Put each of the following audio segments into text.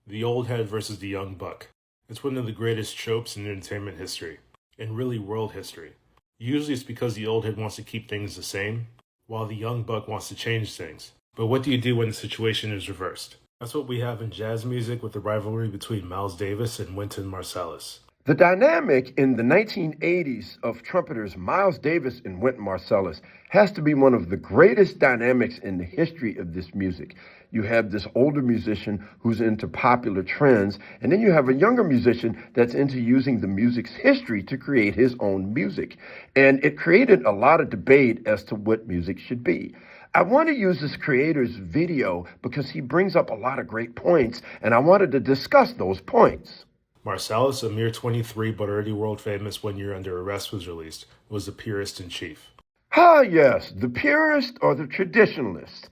The old head versus the young buck. It's one of the greatest tropes in entertainment history, and really world history. Usually it's because the old head wants to keep things the same, while the young buck wants to change things. But what do you do when the situation is reversed? That's what we have in jazz music with the rivalry between Miles Davis and Wynton Marsalis. The dynamic in the 1980s of trumpeters Miles Davis and Wynton Marsalis has to be one of the greatest dynamics in the history of this music. You have this older musician who's into popular trends, and then you have a younger musician that's into using the music's history to create his own music. And it created a lot of debate as to what music should be. I want to use this creator's video because he brings up a lot of great points, and I wanted to discuss those points. Marsalis, a mere 23 but already world famous One Year Under Arrest was released, was the purist in chief. Ah, yes, the purist or the traditionalist.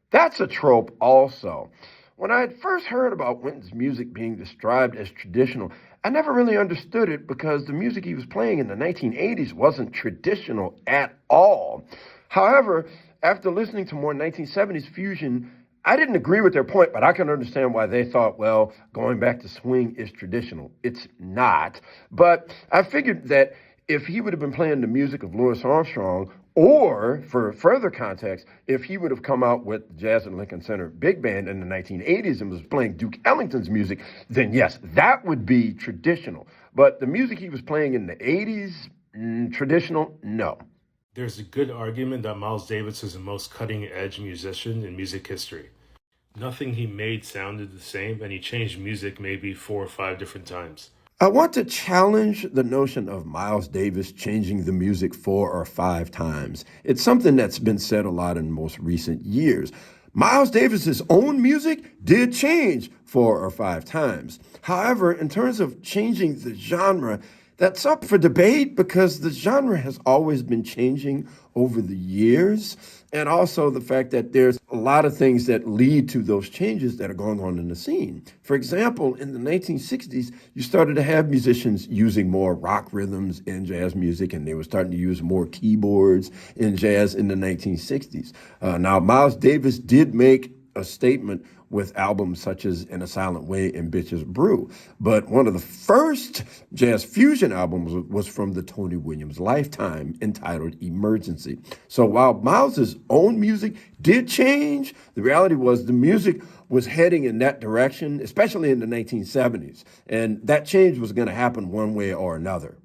That's a trope also. When I had first heard about Wynton's music being described as traditional, I never really understood it because the music he was playing in the 1980s wasn't traditional at all. However, after listening to more 1970s fusion, I didn't agree with their point, but I can understand why they thought, well, going back to swing is traditional. It's not. But I figured that if he would have been playing the music of Louis Armstrong, or for further context, if he would have come out with the Jazz at Lincoln Center Big Band in the 1980s and was playing Duke Ellington's music, then yes, that would be traditional. But the music he was playing in the 80s, traditional, no. There's a good argument that Miles Davis is the most cutting-edge musician in music history. Nothing he made sounded the same, and he changed music maybe 4 or 5 different times. I want to challenge the notion of Miles Davis changing the music 4 or 5 times. It's something that's been said a lot in most recent years. Miles Davis's own music did change 4 or 5 times. However, in terms of changing the genre, that's up for debate because the genre has always been changing over the years, and also the fact that there's a lot of things that lead to those changes that are going on in the scene. For example, in the 1960s, you started to have musicians using more rock rhythms in jazz music, and they were starting to use more keyboards in jazz in the 1960s. Now, Miles Davis did make a statement with albums such as In a Silent Way and Bitches Brew. But one of the first jazz fusion albums was from the Tony Williams lifetime entitled Emergency. So while Miles's own music did change, the reality was the music was heading in that direction, especially in the 1970s. And that change was going to happen one way or another.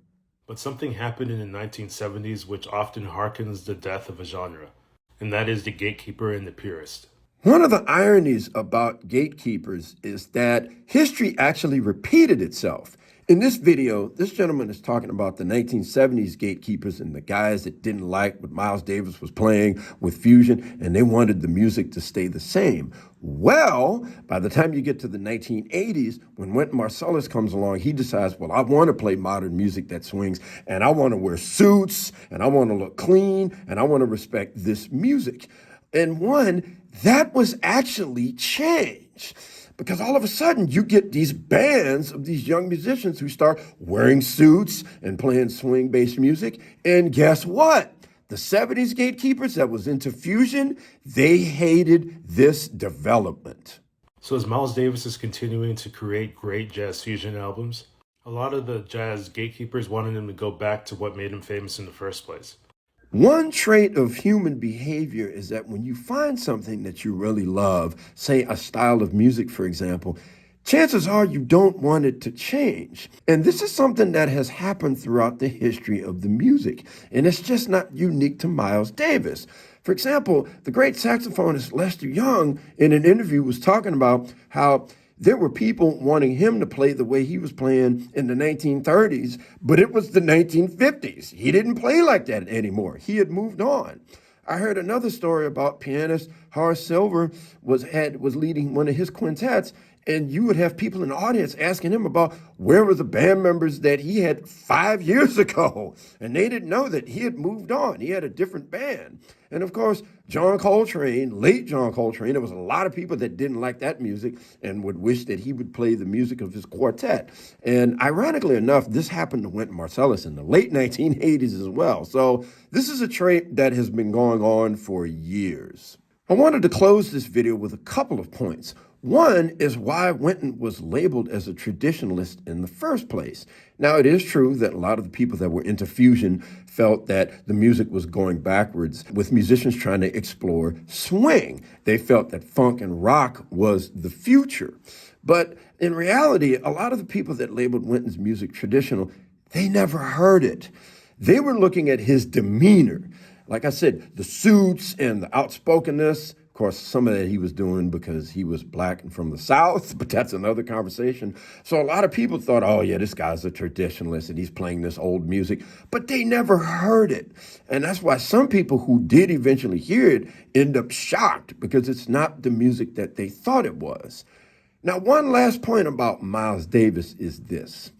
But something happened in the 1970s which often harkens the death of a genre, and that is the gatekeeper and the purist. One of the ironies about gatekeepers is that history actually repeated itself. In this video, this gentleman is talking about the 1970s gatekeepers and the guys that didn't like what Miles Davis was playing with fusion, and they wanted the music to stay the same. Well, by the time you get to the 1980s, when Wynton Marsalis comes along, he decides, well, I want to play modern music that swings, and I want to wear suits, and I want to look clean, and I want to respect this music. And that was actually change. Because all of a sudden you get these bands of these young musicians who start wearing suits and playing swing-based music. And guess what? The 70s gatekeepers that was into fusion, they hated this development. So as Miles Davis is continuing to create great jazz fusion albums, a lot of the jazz gatekeepers wanted him to go back to what made him famous in the first place. One trait of human behavior is that when you find something that you really love, say a style of music, for example, chances are you don't want it to change. And this is something that has happened throughout the history of the music. And it's just not unique to Miles Davis. For example, the great saxophonist Lester Young in an interview was talking about how there were people wanting him to play the way he was playing in the 1930s, but it was the 1950s. He didn't play like that anymore. He had moved on. I heard another story about pianist Horace Silver was leading one of his quintets, and you would have people in the audience asking him about where were the band members that he had 5 years ago. And they didn't know that he had moved on. He had a different band. And of course, John Coltrane, late John Coltrane, there was a lot of people that didn't like that music and would wish that he would play the music of his quartet. And ironically enough, this happened to Wynton Marsalis in the late 1980s as well. So this is a trait that has been going on for years. I wanted to close this video with a couple of points. One is why Wynton was labeled as a traditionalist in the first place. Now, it is true that a lot of the people that were into fusion felt that the music was going backwards, with musicians trying to explore swing. They felt that funk and rock was the future. But in reality, a lot of the people that labeled Wynton's music traditional, they never heard it. They were looking at his demeanor. Like I said, the suits and the outspokenness. Of course, some of that he was doing because he was black and from the South, but that's another conversation. So a lot of people thought, oh yeah, this guy's a traditionalist and he's playing this old music, but they never heard it. And that's why some people who did eventually hear it end up shocked, because it's not the music that they thought it was. Now, one last point about Miles Davis is this.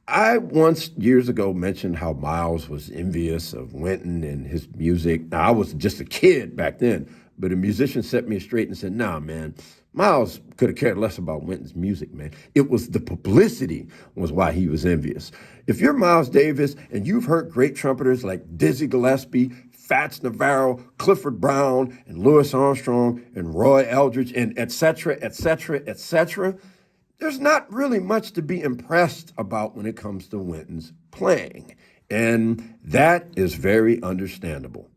I once, years ago, mentioned how Miles was envious of Wynton and his music. Now, I was just a kid back then, but a musician set me straight and said, nah, man, Miles could have cared less about Wynton's music, man. It was the publicity was why he was envious. If you're Miles Davis and you've heard great trumpeters like Dizzy Gillespie, Fats Navarro, Clifford Brown, and Louis Armstrong, and Roy Eldridge, and et cetera, et cetera, et cetera, there's not really much to be impressed about when it comes to Wynton's playing. And that is very understandable.